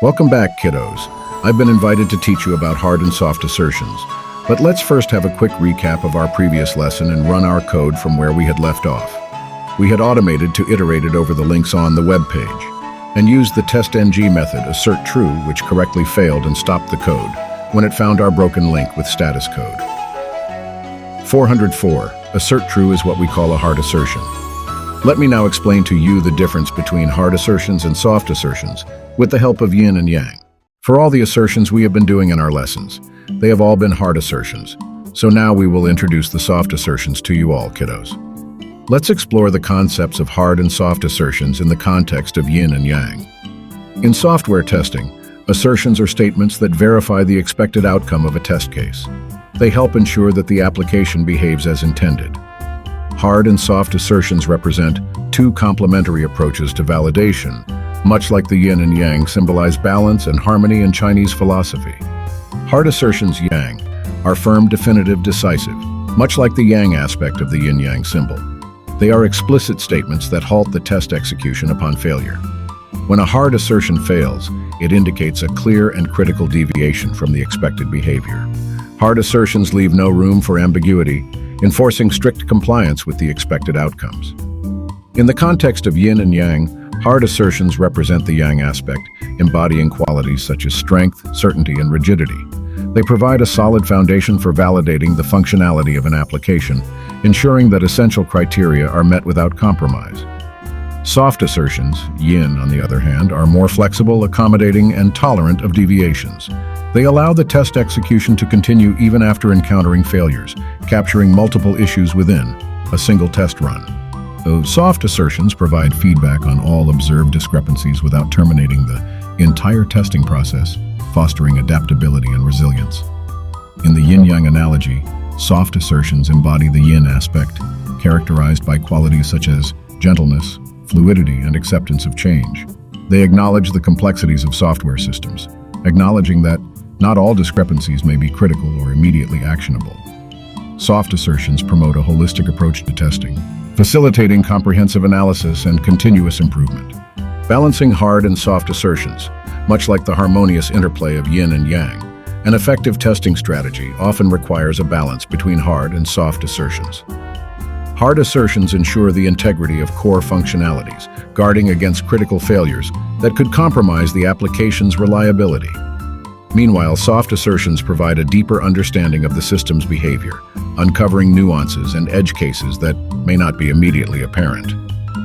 Welcome back, kiddos. I've been invited to teach you about hard and soft assertions. But let's first have a quick recap of our previous lesson and run our code from where we had left off. We had automated to iterate it over the links on the web page, and used the testng method assertTrue, which correctly failed and stopped the code when it found our broken link with statusCode. 404. AssertTrue is what we call a hard assertion. Let me now explain to you the difference between hard assertions and soft assertions with the help of Yin and Yang. For all the assertions we have been doing in our lessons, they have all been hard assertions. So now we will introduce the soft assertions to you all, kiddos. Let's explore the concepts of hard and soft assertions in the context of Yin and Yang. In software testing, assertions are statements that verify the expected outcome of a test case. They help ensure that the application behaves as intended. Hard and soft assertions represent two complementary approaches to validation, much like the Yin and Yang symbolize balance and harmony in Chinese philosophy. Hard assertions, Yang, are firm, definitive, decisive, much like the Yang aspect of the Yin-Yang symbol. They are explicit statements that halt the test execution upon failure. When a hard assertion fails, it indicates a clear and critical deviation from the expected behavior. Hard assertions leave no room for ambiguity, enforcing strict compliance with the expected outcomes. In the context of Yin and Yang, hard assertions represent the Yang aspect, embodying qualities such as strength, certainty, and rigidity. They provide a solid foundation for validating the functionality of an application, ensuring that essential criteria are met without compromise. Soft assertions, Yin on the other hand, are more flexible, accommodating, and tolerant of deviations. They allow the test execution to continue even after encountering failures, capturing multiple issues within a single test run. Though soft assertions provide feedback on all observed discrepancies without terminating the entire testing process, fostering adaptability and resilience. In the yin-yang analogy, soft assertions embody the yin aspect, characterized by qualities such as gentleness, fluidity, and acceptance of change. They acknowledge the complexities of software systems, acknowledging that not all discrepancies may be critical or immediately actionable. Soft assertions promote a holistic approach to testing, facilitating comprehensive analysis and continuous improvement. Balancing hard and soft assertions, much like the harmonious interplay of yin and yang, an effective testing strategy often requires a balance between hard and soft assertions. Hard assertions ensure the integrity of core functionalities, guarding against critical failures that could compromise the application's reliability. Meanwhile, soft assertions provide a deeper understanding of the system's behavior, uncovering nuances and edge cases that may not be immediately apparent.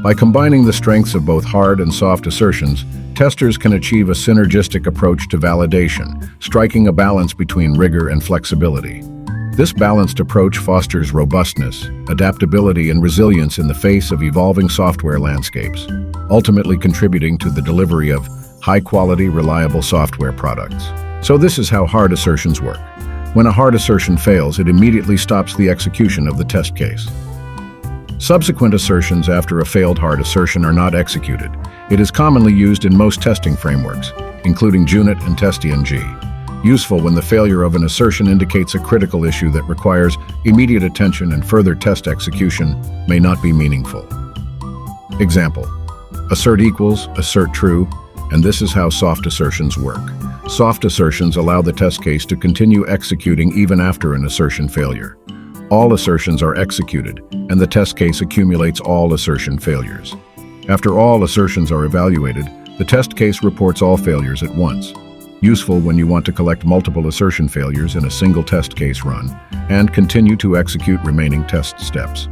By combining the strengths of both hard and soft assertions, testers can achieve a synergistic approach to validation, striking a balance between rigor and flexibility. This balanced approach fosters robustness, adaptability, and resilience in the face of evolving software landscapes, ultimately contributing to the delivery of high-quality, reliable software products. So this is how hard assertions work. When a hard assertion fails, it immediately stops the execution of the test case. Subsequent assertions after a failed hard assertion are not executed. It is commonly used in most testing frameworks, including Junit and TestNG. Useful when the failure of an assertion indicates a critical issue that requires immediate attention and further test execution may not be meaningful. Example: assert equals assertTrue, and this is how soft assertions work. Soft assertions allow the test case to continue executing even after an assertion failure. All assertions are executed, and the test case accumulates all assertion failures. After all assertions are evaluated, the test case reports all failures at once. Useful when you want to collect multiple assertion failures in a single test case run and continue to execute remaining test steps.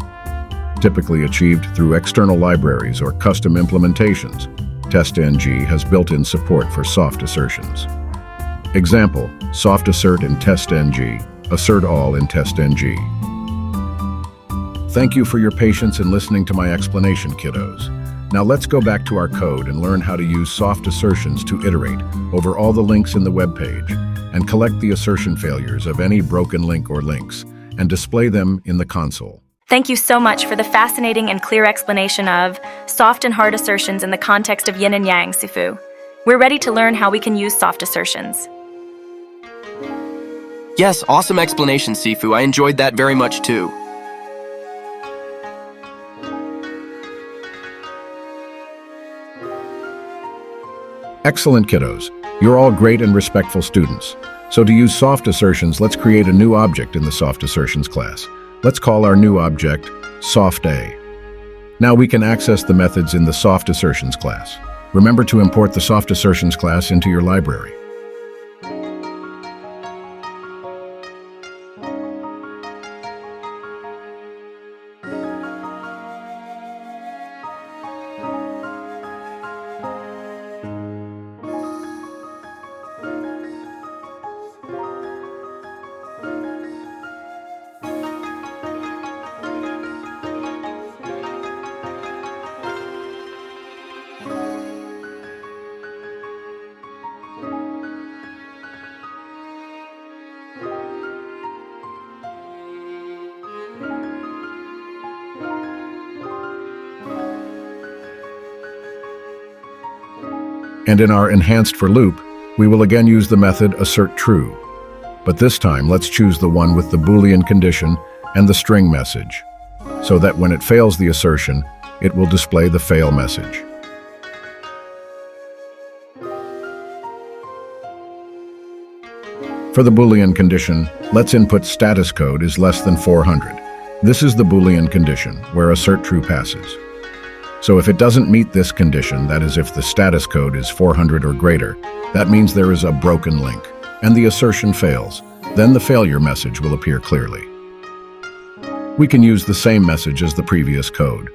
Typically achieved through external libraries or custom implementations, TestNG has built-in support for soft assertions. Example: SoftAssert in TestNG, assert all in TestNG. Thank you for your patience in listening to my explanation, kiddos. Now let's go back to our code and learn how to use soft assertions to iterate over all the links in the web page and collect the assertion failures of any broken link or links and display them in the console. Thank you so much for the fascinating and clear explanation of soft and hard assertions in the context of Yin and Yang, Sifu. We're ready to learn how we can use soft assertions. Yes, awesome explanation, Sifu. I enjoyed that very much too. Excellent, kiddos. You're all great and respectful students. So to use soft assertions, let's create a new object in the soft assertions class. Let's call our new object SoftA. Now we can access the methods in the soft assertions class. Remember to import the soft assertions class into your library. And in our enhanced for loop, we will again use the method assertTrue. But this time, let's choose the one with the Boolean condition and the string message, so that when it fails the assertion, it will display the fail message. For the Boolean condition, let's input statusCode is less than 400. This is the Boolean condition, where assertTrue passes. So if it doesn't meet this condition, that is if the status code is 400 or greater, that means there is a broken link, and the assertion fails. Then the failure message will appear clearly. We can use the same message as the previous code.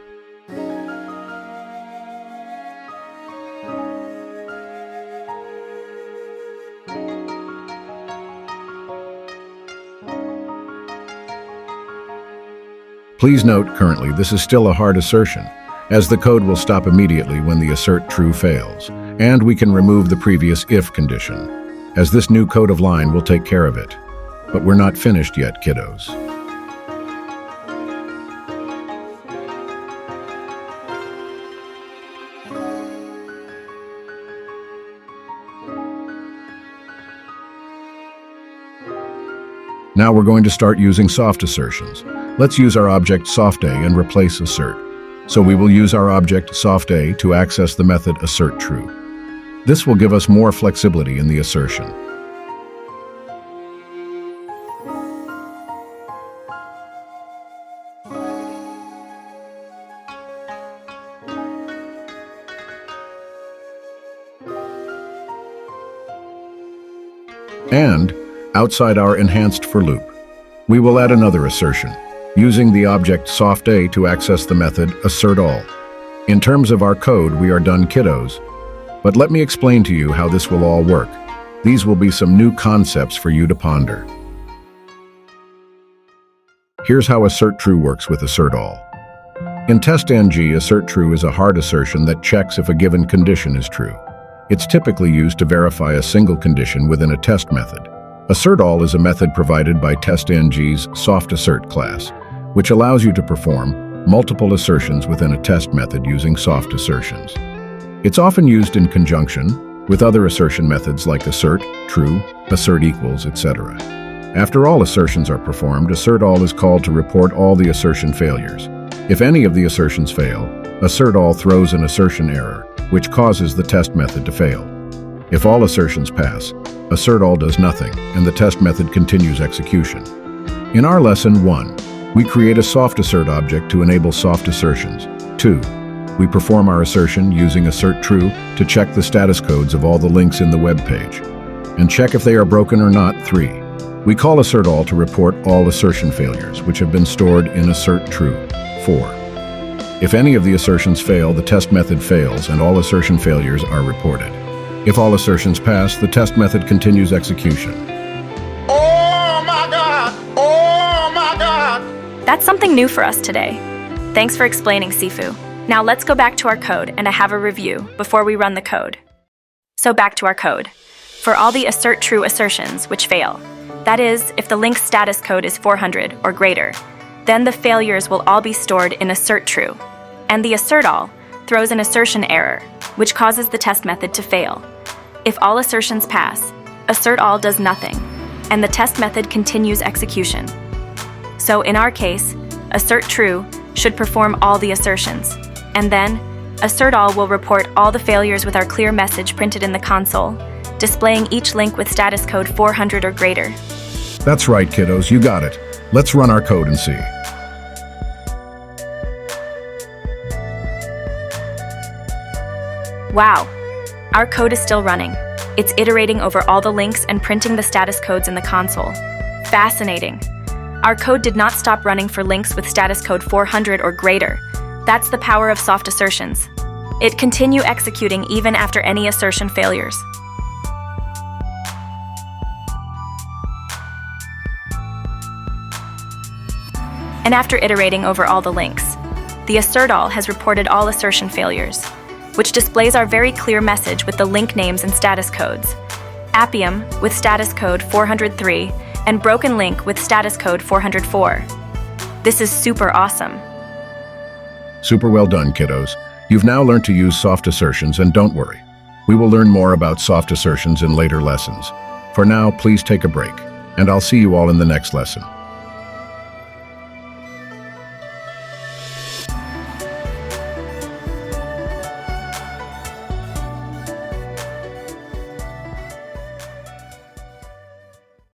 Please note, currently this is still a hard assertion, as the code will stop immediately when the assertTrue fails, and we can remove the previous if condition, as this new code of line will take care of it. But we're not finished yet, kiddos. Now we're going to start using soft assertions. Let's use our object SoftA and replace assert. So we will use our object SoftA to access the method assertTrue. This will give us more flexibility in the assertion. And, outside our enhanced for loop, we will add another assertion, using the object SoftA to access the method assertAll. In terms of our code, we are done, kiddos. But let me explain to you how this will all work. These will be some new concepts for you to ponder. Here's how assertTrue works with assertAll. In test.ng, assertTrue is a hard assertion that checks if a given condition is true. It's typically used to verify a single condition within a test method. AssertAll is a method provided by test.ng's SoftAssert class, which allows you to perform multiple assertions within a test method using soft assertions. It's often used in conjunction with other assertion methods like assert, true, assert equals, etc. After all assertions are performed, assertAll is called to report all the assertion failures. If any of the assertions fail, assertAll throws an assertion error, which causes the test method to fail. If all assertions pass, assertAll does nothing, and the test method continues execution. In our lesson 1, we create a SoftAssert object to enable soft assertions. 2, we perform our assertion using assertTrue to check the status codes of all the links in the web page, and check if they are broken or not. 3, we call assertAll to report all assertion failures, which have been stored in assertTrue. 4, if any of the assertions fail, the test method fails and all assertion failures are reported. If all assertions pass, the test method continues execution. Oh my God! Oh my God! That's something new for us today. Thanks for explaining, Sifu. Now let's go back to our code and have a review before we run the code. So back to our code. For all the assertTrue assertions which fail, that is, if the link status code is 400 or greater, then the failures will all be stored in assertTrue, and the assertAll throws an assertion error, which causes the test method to fail. If all assertions pass, assertAll does nothing, and the test method continues execution. So in our case, assertTrue should perform all the assertions, and then assertAll will report all the failures with our clear message printed in the console, displaying each link with status code 400 or greater. That's right, kiddos, you got it. Let's run our code and see. Wow, our code is still running. It's iterating over all the links and printing the status codes in the console. Fascinating. Our code did not stop running for links with status code 400 or greater. That's the power of soft assertions. It continue executing even after any assertion failures. And after iterating over all the links, the assert all has reported all assertion failures, which displays our very clear message with the link names and status codes. Appium with status code 403 and Broken Link with status code 404. This is super awesome. Super well done, kiddos. You've now learned to use soft assertions, and don't worry. We will learn more about soft assertions in later lessons. For now, please take a break, and I'll see you all in the next lesson.